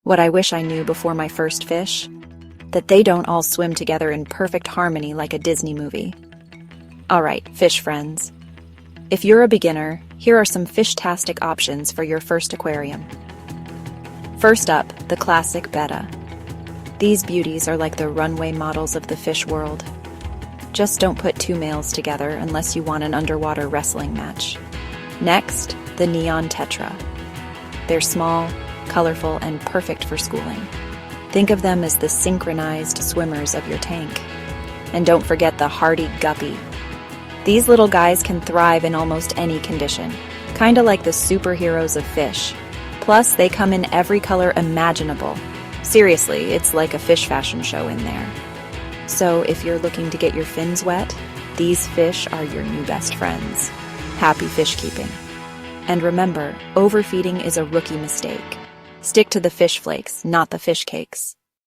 What I wish I knew before my first fish? That they don't all swim together in perfect harmony like a Disney movie. Alright, fish friends. If you're a beginner, here are some fish-tastic options for your first aquarium. First up, the classic betta. These beauties are like the runway models of the fish world. Just don't put two males together unless you want an underwater wrestling match. Next, the neon tetra. They're small, colorful, and perfect for schooling. Think of them as the synchronized swimmers of your tank. And don't forget the hardy guppy. These little guys can thrive in almost any condition, kinda like the superheroes of fish. Plus, they come in every color imaginable. Seriously, it's like a fish fashion show in there. So if you're looking to get your fins wet, these fish are your new best friends. Happy fish keeping. And remember, overfeeding is a rookie mistake. Stick to the fish flakes, not the fish cakes.